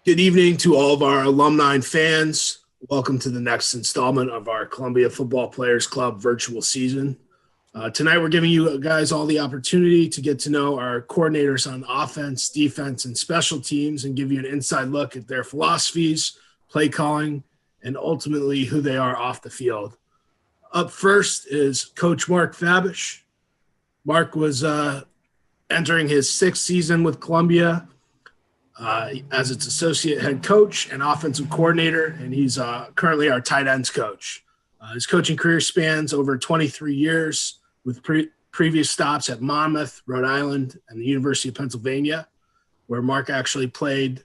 Good evening to all of our alumni and fans. Welcome to the next installment of our Columbia Football Players Club virtual season. Tonight, we're giving you guys all the opportunity to get to know our coordinators on offense, defense, and special teams and give you an inside look at their philosophies, play calling, and ultimately who they are off the field. Up first is Coach Mark Fabish. Mark was entering his sixth season with Columbia as its associate head coach and offensive coordinator, and he's currently our tight ends coach. His coaching career spans over 23 years with previous stops at Monmouth, Rhode Island, and the University of Pennsylvania, where Mark actually played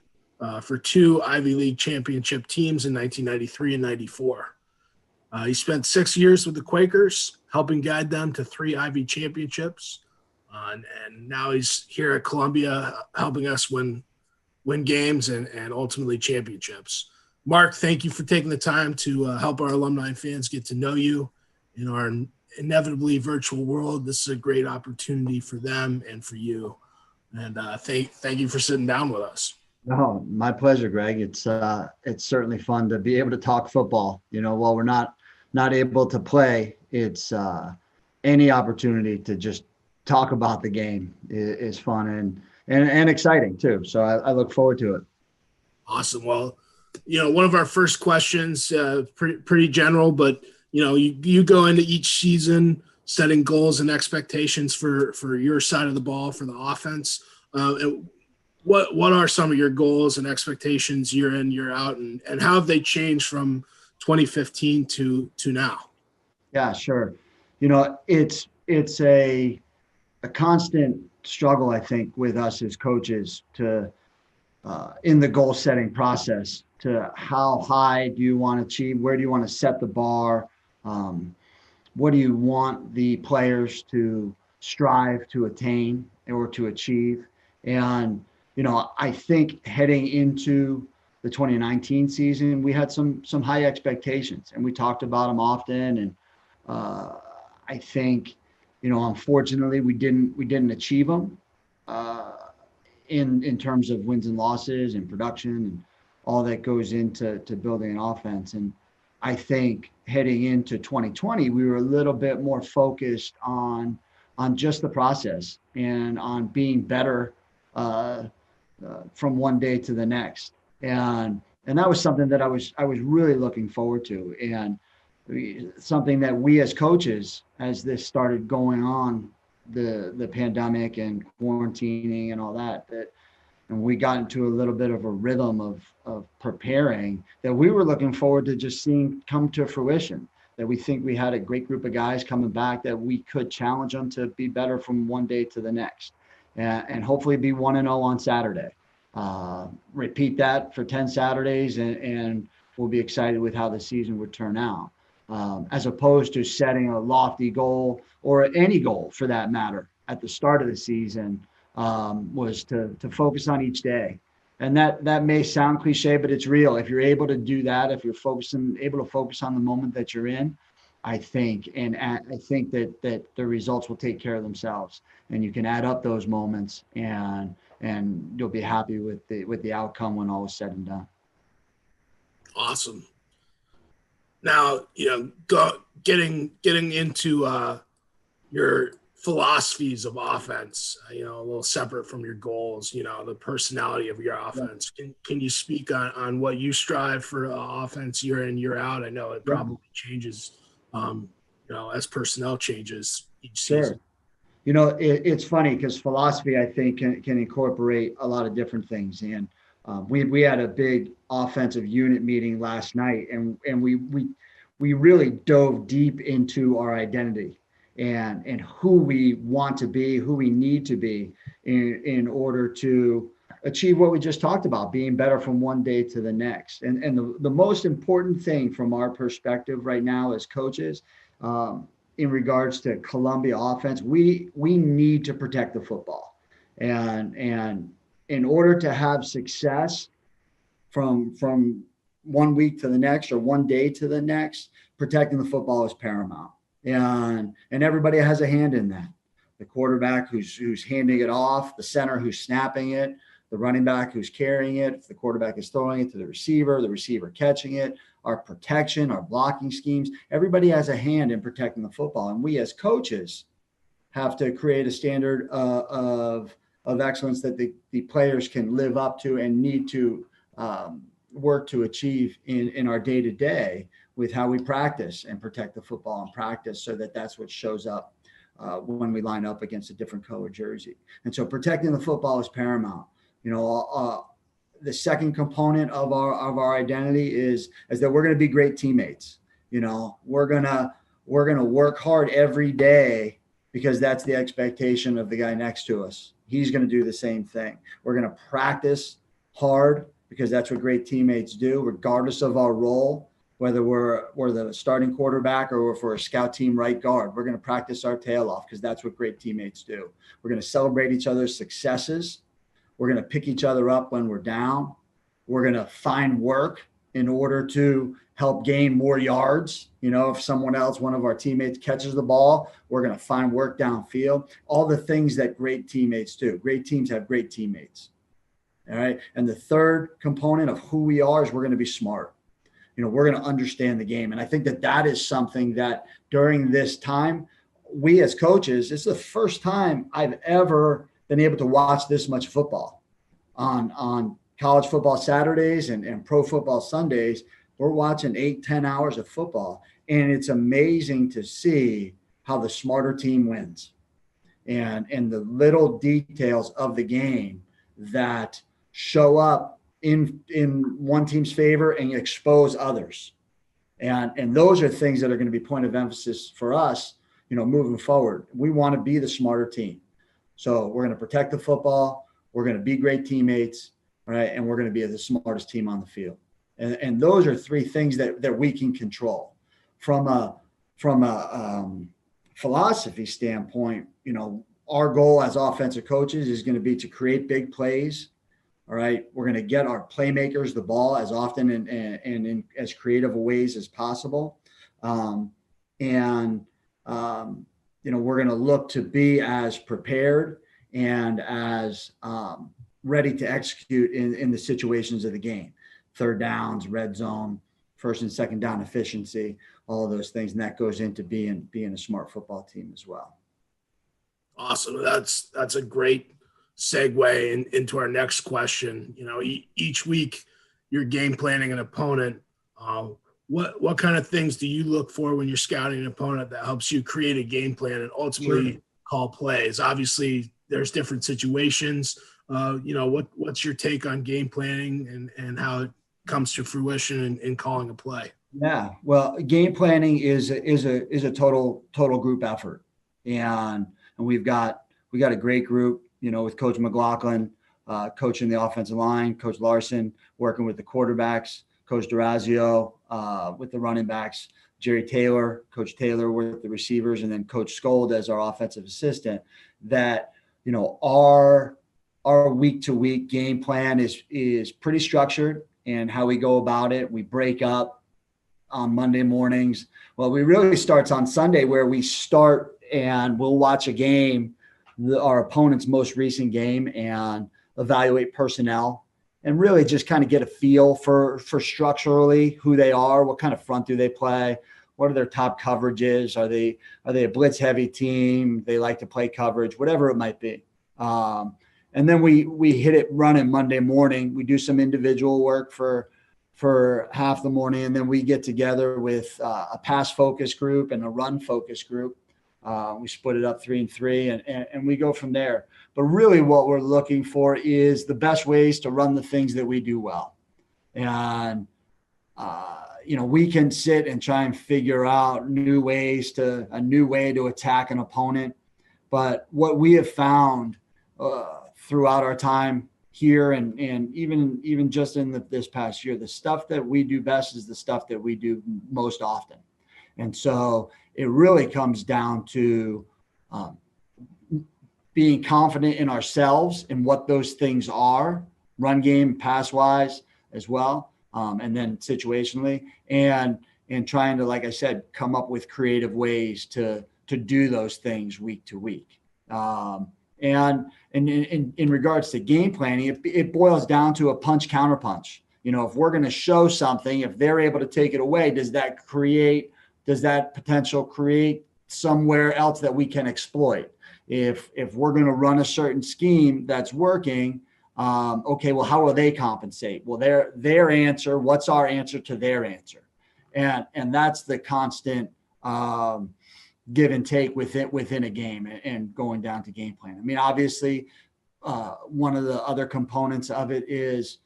for two Ivy League championship teams in 1993 and 94. He spent 6 years with the Quakers, helping guide them to 3 Ivy championships. And now he's here at Columbia helping us win games and ultimately championships. Mark, thank you for taking the time to help our alumni and fans get to know you in our inevitably virtual world. This is a great opportunity for them and for you. And thank you for sitting down with us. No, my pleasure, Greg. It's certainly fun to be able to talk football. You know, while we're not able to play, it's any opportunity to just talk about the game is fun and exciting too. So I look forward to it. Awesome. Well, one of our first questions, pretty general, but you go into each season setting goals and expectations for your side of the ball for the offense. What are some of your goals and expectations year in, year out, and how have they changed from 2015 to now? Yeah, sure. It's a constant struggle, I think, with us as coaches to in the goal setting process to how high do you want to achieve? Where do you want to set the bar? What do you want the players to strive to attain or to achieve? And, I think heading into the 2019 season, we had some high expectations and we talked about them often. And I think, unfortunately we didn't achieve them in terms of wins and losses and production and all that goes into building an offense. And I think heading into 2020, we were a little bit more focused on just the process and on being better from one day to the next. And that was something that I was really looking forward to. And something that we as coaches, as this started going on, the pandemic and quarantining and all that, and we got into a little bit of a rhythm of preparing that we were looking forward to just seeing come to fruition, that we think we had a great group of guys coming back that we could challenge them to be better from one day to the next and hopefully be 1-0 on Saturday. Repeat that for 10 Saturdays and we'll be excited with how the season would turn out. As opposed to setting a lofty goal or any goal for that matter at the start of the season, was to focus on each day. And that may sound cliche, but it's real. If you're able to do that, if you're able to focus on the moment that you're in, I think that the results will take care of themselves, and you can add up those moments and you'll be happy with the outcome when all is said and done. Awesome. Now, getting into your philosophies of offense, a little separate from your goals, the personality of your offense. Can you speak on what you strive for offense year in, year out? I know it probably changes, as personnel changes each season. It's funny because philosophy, I think, can incorporate a lot of different things. And we had a big offensive unit meeting last night, and we really dove deep into our identity and who we want to be, who we need to be in order to achieve what we just talked about, being better from one day to the next. And the most important thing from our perspective right now as coaches, in regards to Columbia offense, we need to protect the football. And in order to have success from 1 week to the next or one day to the next, protecting the football is paramount. And everybody has a hand in that. The quarterback who's handing it off, the center who's snapping it, the running back who's carrying it, if the quarterback is throwing it to the receiver catching it, our protection, our blocking schemes. Everybody has a hand in protecting the football. And we as coaches have to create a standard of excellence that the players can live up to and need to work to achieve in our day-to-day with how we practice and protect the football in practice, so that's what shows up when we line up against a different color jersey. And so protecting the football is paramount. The second component of our identity is that we're going to be great teammates. We're going to work hard every day, because that's the expectation of the guy next to us. He's going to do the same thing. We're going to practice hard, because that's what great teammates do, regardless of our role, whether we're the starting quarterback or if we're a scout team right guard. We're going to practice our tail off, because that's what great teammates do. We're going to celebrate each other's successes. We're going to pick each other up when we're down. We're going to find work in order to help gain more yards. If one of our teammates catches the ball, we're going to find work downfield. All the things that great teammates do. Great teams have great teammates. All right. And the third component of who we are is we're going to be smart. We're going to understand the game. And I think that is something that during this time, we as coaches, it's the first time I've ever been able to watch this much football on college football Saturdays and pro football Sundays. We're watching 8-10 hours of football, and it's amazing to see how the smarter team wins and the little details of the game that show up in one team's favor and expose others. And those are things that are going to be point of emphasis for us, moving forward. We want to be the smarter team. So we're going to protect the football. We're going to be great teammates, right? And we're going to be the smartest team on the field. And those are three things that we can control. From a philosophy standpoint, our goal as offensive coaches is going to be to create big plays. All right. We're going to get our playmakers the ball as often and in as creative ways as possible. We're going to look to be as prepared and as ready to execute in the situations of the game. Third downs, red zone, first and second down efficiency, all of those things. And that goes into being a smart football team as well. Awesome. That's a great segue into our next question. Each week you're game planning an opponent. What kind of things do you look for when you're scouting an opponent that helps you create a game plan and ultimately call plays? Obviously there's different situations. What's your take on game planning and how it comes to fruition in calling a play? Yeah, well, game planning is a total group effort, and we've got a great group. With Coach McLaughlin coaching the offensive line, Coach Larson working with the quarterbacks, Coach Durazio with the running backs, Coach Taylor with the receivers, and then Coach Skold as our offensive assistant. That our week-to-week game plan is pretty structured, and how we go about it. We break up on Monday mornings. Well, we really starts on Sunday, where we start and we'll watch a game, our opponent's most recent game, and evaluate personnel and really just kind of get a feel for structurally who they are, what kind of front do they play, what are their top coverages, are they a blitz heavy team, they like to play coverage, whatever it might be. And then we hit it running Monday morning. We do some individual work for half the morning, and then we get together with a pass focus group and a run focus group. We split it up 3 and 3, and we go from there. But really what we're looking for is the best ways to run the things that we do well. And, we can sit and try and figure out a new way to attack an opponent. But what we have found throughout our time here and even just in this past year, the stuff that we do best is the stuff that we do most often. And so it really comes down to being confident in ourselves and what those things are, run game, pass wise as well, and then situationally, and trying to, like I said, come up with creative ways to do those things week to week. And in regards to game planning, it boils down to a punch counter punch. If we're going to show something, if they're able to take it away, does that potential create somewhere else that we can exploit? If we're going to run a certain scheme that's working, okay, well, how will they compensate? Well, their answer, what's our answer to their answer? And that's the constant give and take within a game and going down to game plan. I mean, obviously, one of the other components of it is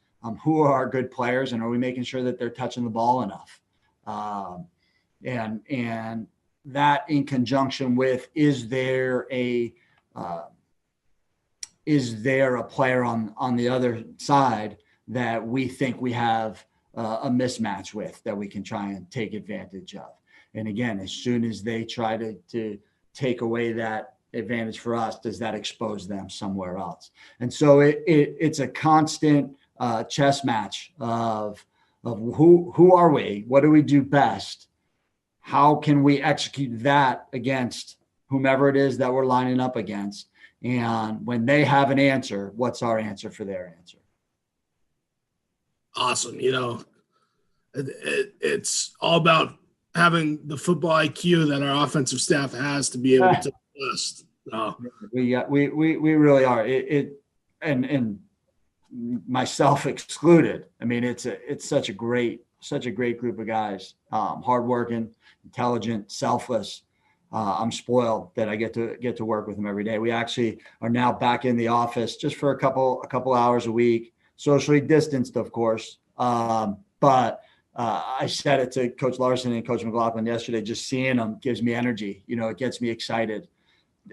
who are our good players, and are we making sure that they're touching the ball enough? And that in conjunction with, is there a player on the other side that we think we have a mismatch with that we can try and take advantage of? And again, as soon as they try to take away that advantage for us, does that expose them somewhere else? And so it's a constant chess match of who are we? What do we do best? How can we execute that against whomever it is that we're lining up against? And when they have an answer, what's our answer for their answer? Awesome. It's all about having the football IQ that our offensive staff has to be able to adjust. We really are. And myself excluded. I mean, it's such a great group of guys. Hardworking, intelligent, selfless. I'm spoiled that I get to work with them every day. We actually are now back in the office just for a couple hours a week, socially distanced, of course. But I said it to Coach Larson and Coach McLaughlin yesterday. Just seeing them gives me energy. It gets me excited.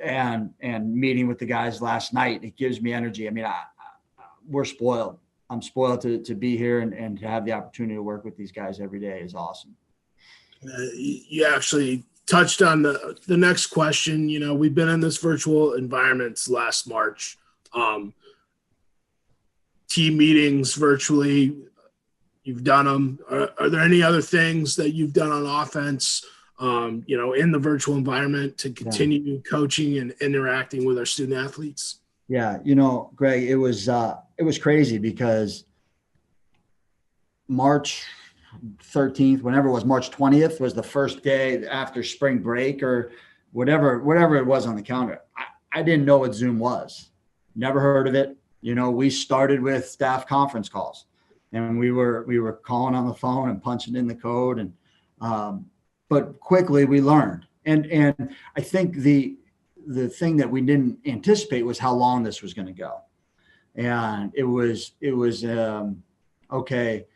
And meeting with the guys last night, it gives me energy. I mean, we're spoiled. I'm spoiled to be here and to have the opportunity to work with these guys every day is awesome. You actually touched on the next question. We've been in this virtual environment last March. Team meetings virtually, you've done them. Are there any other things that you've done on offense, in the virtual environment to continue coaching and interacting with our student athletes? Yeah. Greg, it was crazy because March 13th, whenever it was, March 20th was the first day after spring break or whatever it was on the calendar. I didn't know what Zoom was. Never heard of it. We started with staff conference calls, and we were calling on the phone and punching in the code, and but quickly we learned. And I think the thing that we didn't anticipate was how long this was going to go. And it was okay,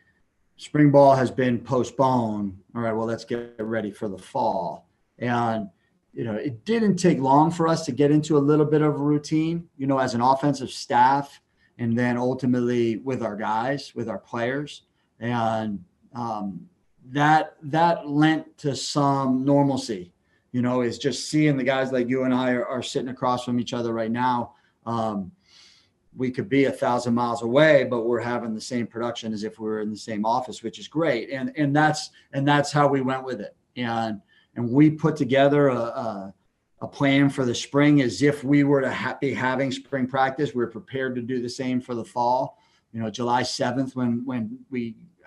spring ball has been postponed. All right, well, let's get ready for the fall. And, it didn't take long for us to get into a little bit of a routine, as an offensive staff, and then ultimately with our guys, with our players. And that lent to some normalcy, is just seeing the guys like you and I are sitting across from each other right now. We could be 1,000 miles away, but we're having the same production as if we were in the same office, which is great. And that's how we went with it. And we put together a plan for the spring as if we were to be having spring practice. We're prepared to do the same for the fall. July 7th, when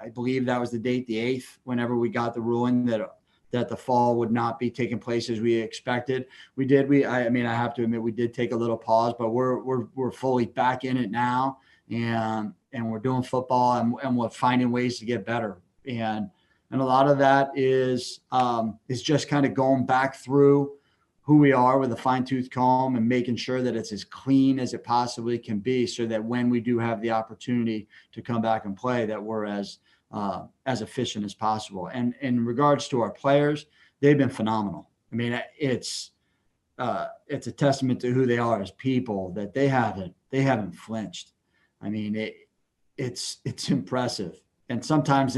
I believe that was the date, the 8th, whenever we got the ruling that the fall would not be taking place as we expected. I have to admit, we did take a little pause, but we're fully back in it now, and we're doing football, and we're finding ways to get better. And a lot of that is just kind of going back through who we are with a fine-tooth comb and making sure that it's as clean as it possibly can be, so that when we do have the opportunity to come back and play, that we're as efficient as possible. And in regards to our players, they've been phenomenal. I mean, it's a testament to who they are as people, that they haven't flinched. I mean, it's impressive. And sometimes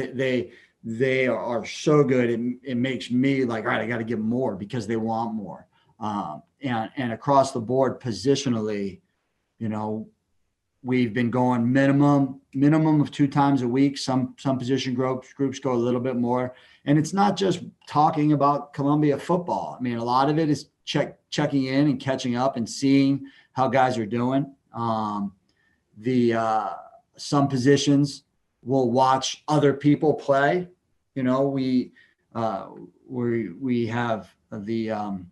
they are so good. It makes me like, all right, I got to give more, because they want more. And across the board, positionally, we've been going minimum of 2 times a week. Some position groups go a little bit more. And it's not just talking about Columbia football. I mean, a lot of it is checking in and catching up and seeing how guys are doing. Some positions we'll watch other people play. We have the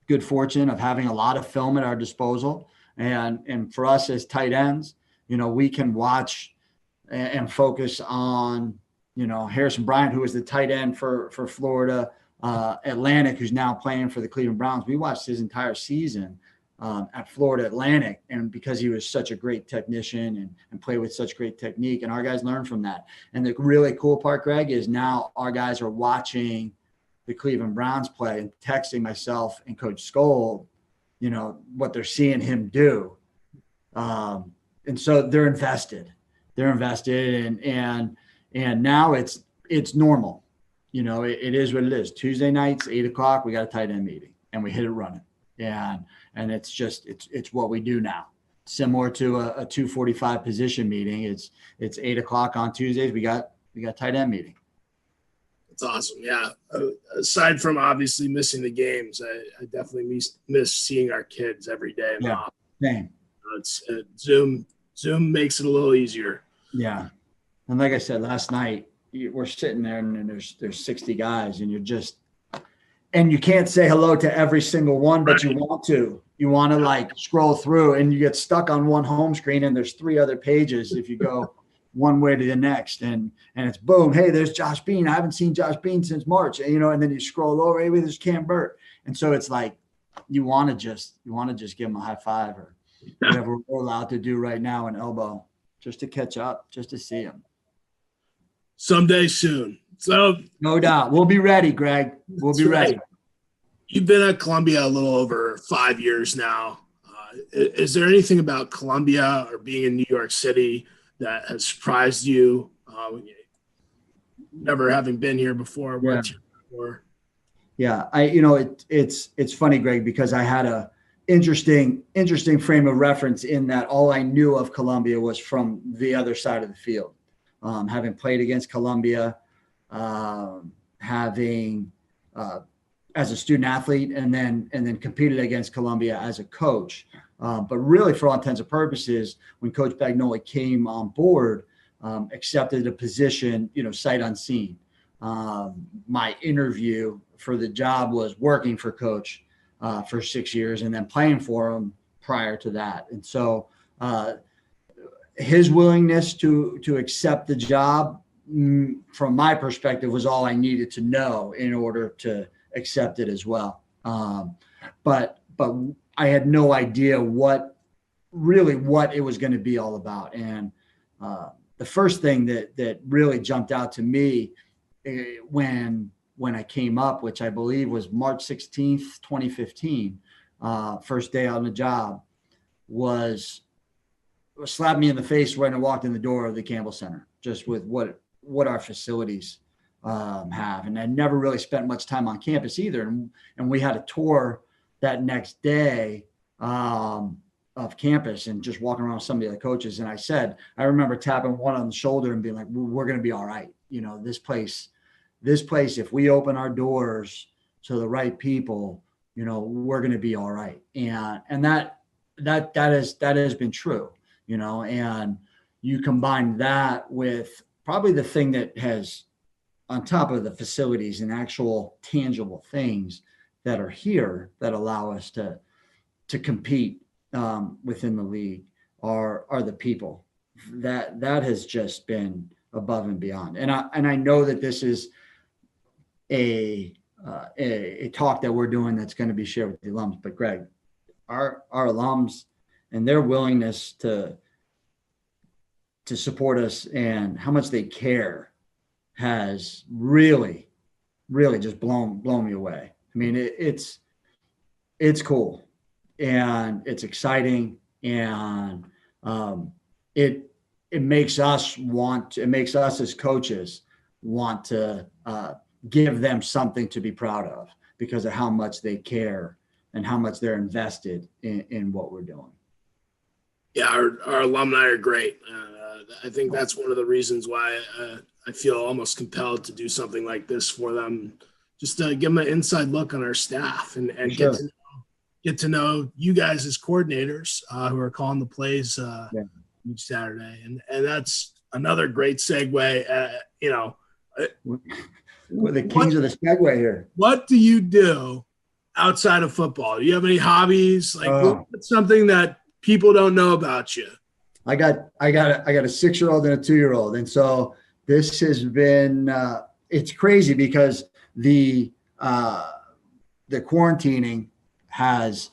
good fortune of having a lot of film at our disposal. And for us as tight ends, we can watch and focus on, Harrison Bryant, who was the tight end for Florida Atlantic, who's now playing for the Cleveland Browns. We watched his entire season at Florida Atlantic, and because he was such a great technician and played with such great technique, and our guys learned from that. And the really cool part, Greg, is now our guys are watching the Cleveland Browns play and texting myself and Coach Skoll, what they're seeing him do. And so they're invested. And now it's normal. It is what it is. Tuesday nights, 8:00, we got a tight end meeting and we hit it running. And it's just, it's what we do now. Similar to a 2:45 position meeting. It's 8:00 on Tuesdays. We got tight end meeting. It's awesome. Yeah. Aside from obviously missing the games, I definitely miss seeing our kids every day. Yeah. Same. Zoom makes it a little easier. Yeah. And like I said, last night we're sitting there and there's 60 guys and and you can't say hello to every single one, but you want to like scroll through and you get stuck on one home screen and there's 3 other pages if you go one way to the next, and it's boom, hey, there's Josh Bean. I haven't seen Josh Bean since March, and then you scroll over, hey, there's Cam Burt. And so it's like you want to just give him a high five or whatever we're allowed to do right now, an elbow, just to catch up, just to see him. Someday soon. So no doubt. We'll be ready, Greg. We'll be ready. You've been at Columbia a little over 5 years now. Is there anything about Columbia or being in New York City that has surprised you? Never having been here before. Yeah. It's funny, Greg, because I had a interesting frame of reference in that all I knew of Columbia was from the other side of the field. Having played against Columbia, having as a student athlete, and then competed against Columbia as a coach. But really, for all intents and purposes, when Coach Bagnoli came on board, accepted a position, sight unseen. My interview for the job was working for Coach for 6 years and then playing for him prior to that. And so his willingness to accept the job, from my perspective, was all I needed to know in order to accept it as well. But I had no idea what it was going to be all about. And the first thing that really jumped out to me when I came up, which I believe was March 16th, 2015, first day on the job, was slapped me in the face when I walked in the door of the Campbell Center, just with what our facilities have. And I never really spent much time on campus either. And we had a tour that next day of campus and just walking around with some of the other coaches. And I remember tapping one on the shoulder and being like, we're going to be all right. This place, if we open our doors to the right people, we're going to be all right. And that has been true, and you combine that with probably the thing that has, on top of the facilities and actual tangible things that are here that allow us to compete within the league are the people. That has just been above and beyond. And I know that this is a talk that we're doing that's going to be shared with the alums. But Greg, our alums and their willingness to support us and how much they care has really, really just blown me away. I mean, it's cool and it's exciting, and it makes us as coaches want to give them something to be proud of because of how much they care and how much they're invested in what we're doing. Yeah, our alumni are great. I think that's one of the reasons why I feel almost compelled to do something like this for them, just to give them an inside look on our staff and Sure. get to know you guys as coordinators who are calling the plays Yeah. each Saturday. And that's another great segue. We're the kings of the segue here. What do you do outside of football? Do you have any hobbies? Like what's something that people don't know about you? I got a 6-year-old and a 2-year-old. And so this has been, it's crazy because the quarantining has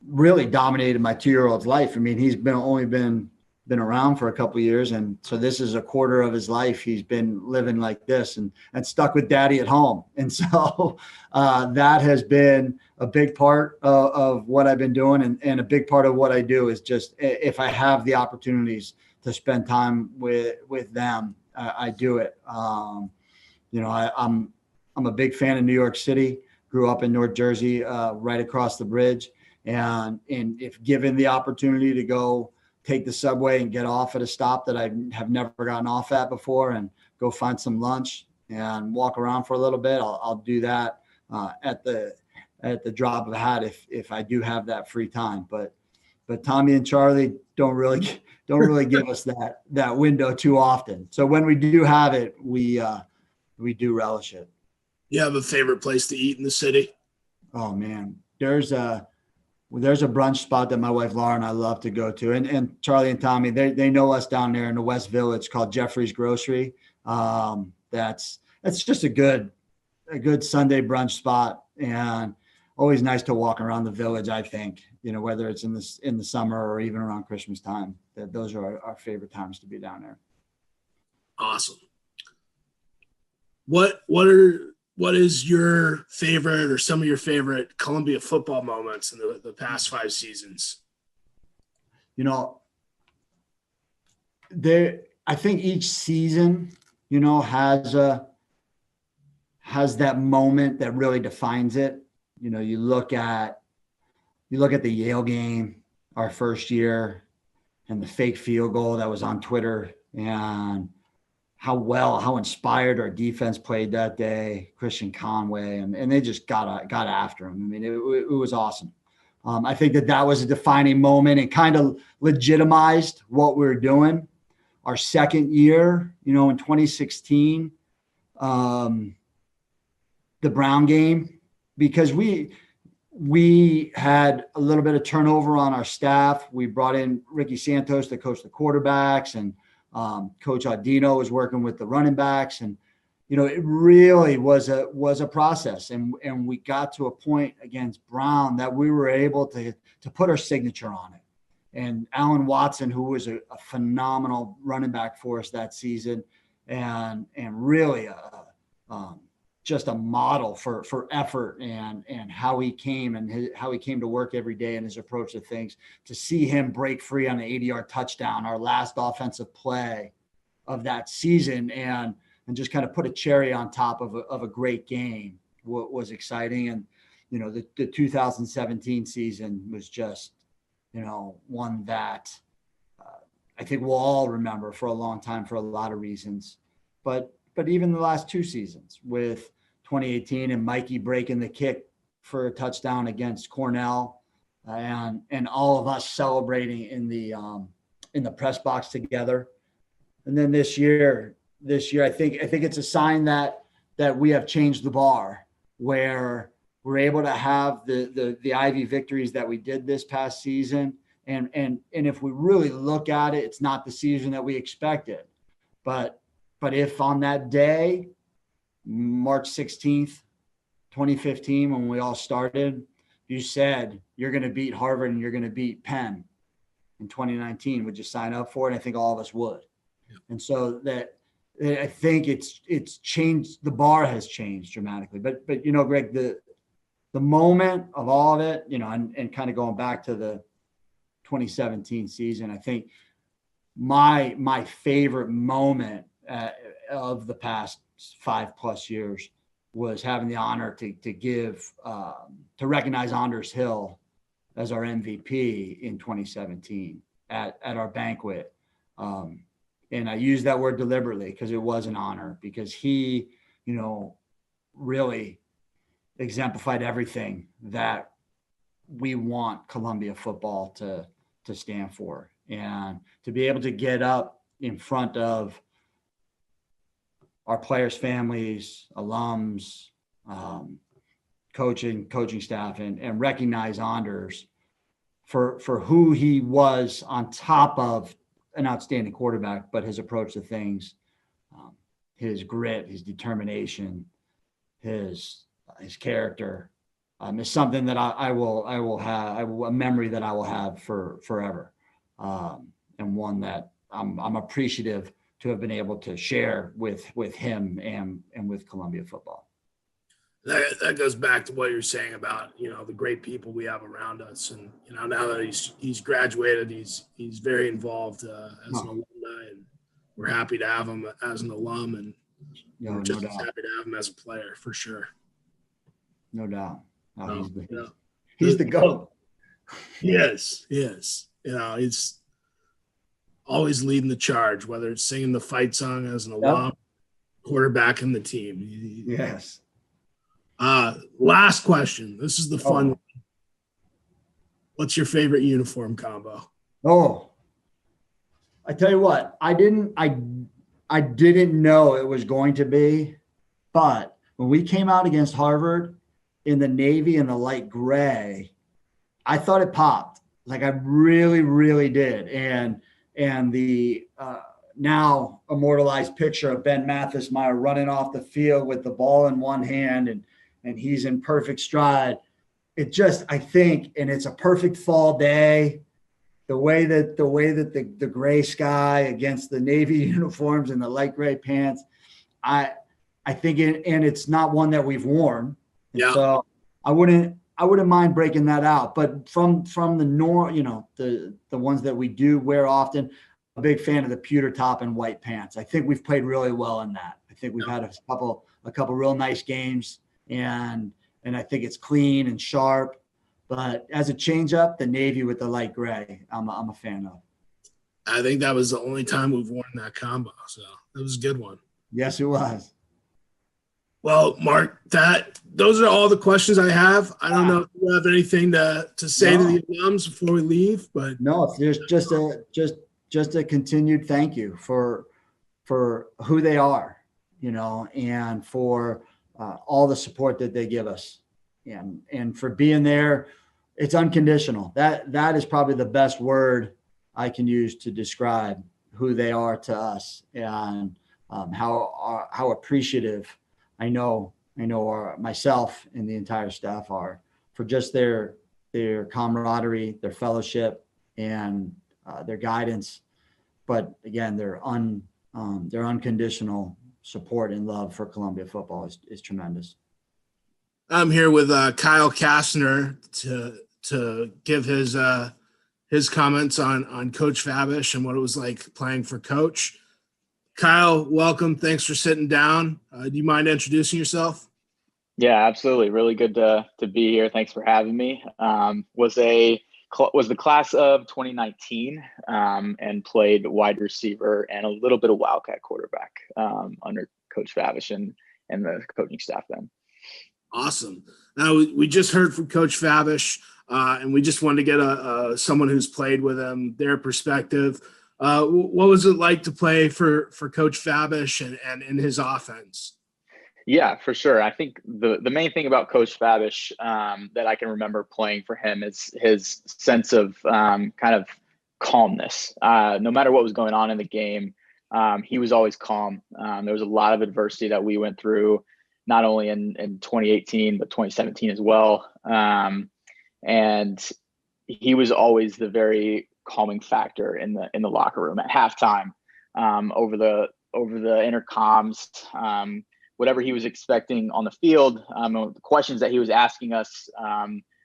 really dominated my 2-year-old's life. I mean, he's only been around for a couple of years. And so this is a quarter of his life. He's been living like this and stuck with daddy at home. And so that has been a big part of what I've been doing. And a big part of what I do is just, if I have the opportunities to spend time with them, I do it. I'm a big fan of New York City, grew up in North Jersey, right across the bridge. And if given the opportunity to go take the subway and get off at a stop that I have never gotten off at before and go find some lunch and walk around for a little bit, I'll do that at the drop of a hat if I do have that free time. But Tommy and Charlie don't really give us that window too often. So when we do have it, we do relish it. You have a favorite place to eat in the city? Oh man, there's a brunch spot that my wife Laura and I love to go to, and Charlie and Tommy, they know us down there in the West Village called Jeffrey's Grocery. That's just a good Sunday brunch spot, and always nice to walk around the village. I think, whether it's in the summer or even around Christmas time, those are our favorite times to be down there. Awesome. What is your favorite or some of your favorite Columbia football moments in the past 5 seasons? I think each season, has that moment that really defines it. You look at the Yale game, our first year, and the fake field goal that was on Twitter, and how inspired our defense played that day, Christian Conway, and they just got after him. I mean, it was awesome. I think that was a defining moment and kind of legitimized what we were doing. Our second year, in 2016, the Brown game, because we had a little bit of turnover on our staff. We brought in Ricky Santos to coach the quarterbacks, and Coach Audino was working with the running backs, and it really was a process, and we got to a point against Brown that we were able to put our signature on it. And Allen Watson, who was a phenomenal running back for us that season, and really just a model for effort and how he came how he came to work every day and his approach to things. To see him break free on an 80-yard touchdown, our last offensive play of that season, and just kind of put a cherry on top of a great game was exciting. And, the 2017 season was just, one that I think we'll all remember for a long time for a lot of reasons. But even the last 2 seasons with 2018 and Mikey breaking the kick for a touchdown against Cornell, and all of us celebrating in the press box together. And then this year, I think it's a sign that we have changed the bar, where we're able to have the Ivy victories that we did this past season. And if we really look at it, it's not the season that we expected. But if on that day, March 16th, 2015, when we all started, you said you're going to beat Harvard and you're going to beat Penn in 2019, would you sign up for it? I think all of us would. Yeah. And so that I think it's changed. The bar has changed dramatically. But Greg, the moment of all of it, and kind of going back to the 2017 season, I think my favorite moment of the past 5+ years was having the honor to recognize Anders Hill as our MVP in 2017 at our banquet. And I use that word deliberately because it was an honor, because he, really exemplified everything that we want Columbia football to stand for, and to be able to get up in front of our players' families, alums, coaching staff, and recognize Anders for who he was, on top of an outstanding quarterback, but his approach to things, his grit, his determination, his character, is something that I will have a memory that I will have for forever, and one that I'm appreciative to have been able to share with him and with Columbia football. That goes back to what you're saying about, the great people we have around us. And, now that he's graduated, he's very involved as an alumni, and we're happy to have him as an alum, and we're just as happy to have him as a player, for sure. No doubt. He's the GOAT. Yes. He's always leading the charge, whether it's singing the fight song as an alum, quarterback in the team. Yes. Last question. This is the fun one. What's your favorite uniform combo? Oh, I tell you what, I didn't know it was going to be, but when we came out against Harvard in the navy and the light gray, I thought it popped. Like, I really, really did. And the now immortalized picture of Ben Mathesmeyer running off the field with the ball in one hand, and he's in perfect stride. It just, I think, and it's a perfect fall day, the way that the gray sky against the navy uniforms and the light gray pants, I think and it's not one that we've worn. Yeah. So I wouldn't mind breaking that out. But from the the ones that we do wear often, a big fan of the pewter top and white pants. I think we've played really well in that. I think we've had a couple real nice games, and I think it's clean and sharp. But as a change up, the navy with the light gray, I'm a fan of. I think that was the only time we've worn that combo, so it was a good one. Yes, it was. Well, Mark, those are all the questions I have. I don't know if you have anything to say to the alums before we leave, but no, there's just a continued thank you for who they are, and for all the support that they give us, and for being there. It's unconditional. That is probably the best word I can use to describe who they are to us, and how appreciative I know myself and the entire staff are for just their camaraderie, their fellowship, and their guidance. But again, their unconditional support and love for Columbia football is tremendous. I'm here with Kyle Castner to give his comments on Coach Fabish and what it was like playing for Coach. Kyle, welcome. Thanks for sitting down. Do you mind introducing yourself? Yeah, absolutely. Really good to be here. Thanks for having me. Was the class of 2019 and played wide receiver and a little bit of wildcat quarterback under Coach Fabish and the coaching staff then. Awesome. Now, we just heard from Coach Fabish, and we just wanted to get someone who's played with him, their perspective. What was it like to play for Coach Fabish and in his offense? Yeah, for sure. I think the main thing about Coach Fabish that I can remember playing for him is his sense of kind of calmness. No matter what was going on in the game, he was always calm. There was a lot of adversity that we went through, not only in 2018, but 2017 as well. And he was always the very calming factor in the locker room at halftime, over the intercoms, whatever he was expecting on the field, the questions that he was asking us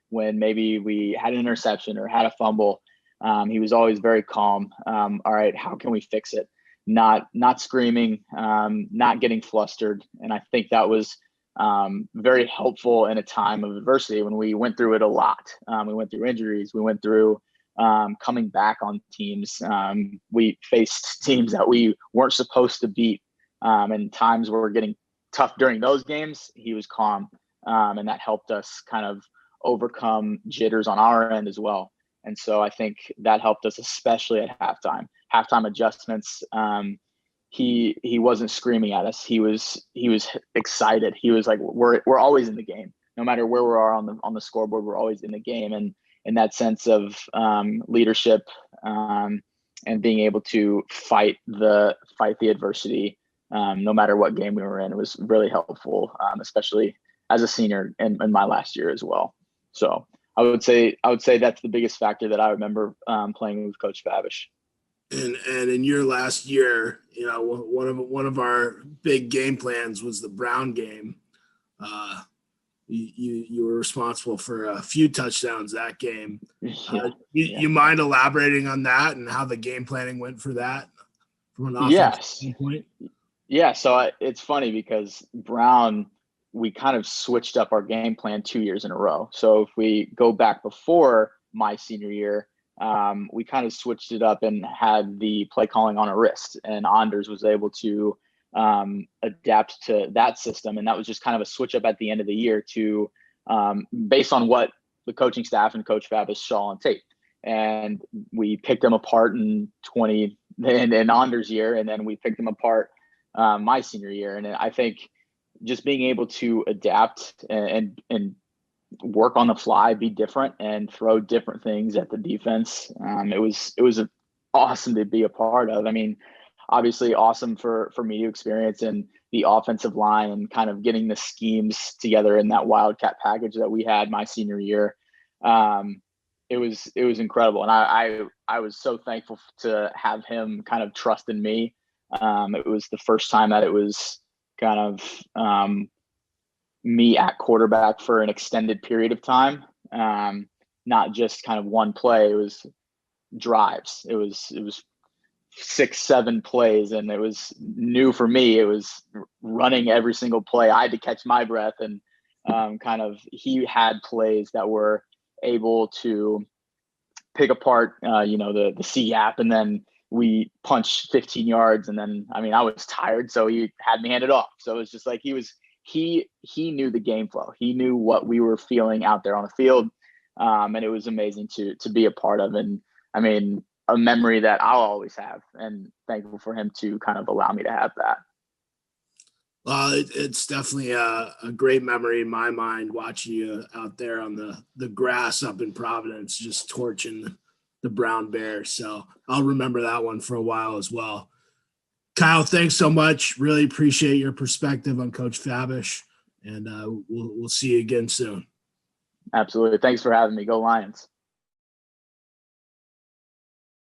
when maybe we had an interception or had a fumble. He was always very calm. All right, how can we fix it? Not screaming, not getting flustered. And I think that was very helpful in a time of adversity when we went through it a lot. We went through injuries. We went through coming back on teams. We faced teams that we weren't supposed to beat, and times were getting tough during those games. He was calm, and that helped us kind of overcome jitters on our end as well. And so I think that helped us, especially at halftime adjustments. He wasn't screaming at us. He was excited. He was like, we're always in the game, no matter where we are on the scoreboard. We're always in the game. And in that sense of leadership and being able to fight the adversity, no matter what game we were in, it was really helpful, especially as a senior in my last year as well. So I would say that's the biggest factor that I remember playing with Coach Fabish. And in your last year, you know, one of our big game plans was the Brown game. You were responsible for a few touchdowns that game. You mind elaborating on that and how the game planning went for that from an offensive standpoint? Yeah, so it's funny because Brown, we kind of switched up our game plan 2 years in a row. So if we go back before my senior year, we kind of switched it up and had the play calling on a wrist, and Anders was able to adapt to that system. And that was just kind of a switch up at the end of the year to based on what the coaching staff and Coach Fabish saw on tape. And we picked them apart in Anders' year, and then we picked them apart my senior year. And I think just being able to adapt and work on the fly, be different, and throw different things at the defense. It was awesome to be a part of. I mean, obviously awesome for me to experience, and the offensive line and kind of getting the schemes together in that Wildcat package that we had my senior year. It was incredible. And I was so thankful to have him kind of trust in me. It was the first time that it was kind of me at quarterback for an extended period of time. Not just kind of one play. It was drives. It was 6-7 plays, and it was new for me. It was running every single play. I had to catch my breath, and he had plays that were able to pick apart, the C gap, and then we punched 15 yards, and then, I mean, I was tired, so he had me hand it off. So it was just like he knew the game flow. He knew what we were feeling out there on the field, and it was amazing to be a part of. And I mean, a memory that I'll always have, and thankful for him to kind of allow me to have that. Well, it's definitely a great memory in my mind, watching you out there on the grass up in Providence, just torching the Brown Bears. So I'll remember that one for a while as well. Kyle, thanks so much. Really appreciate your perspective on Coach Fabish, and we'll see you again soon. Absolutely. Thanks for having me. Go Lions.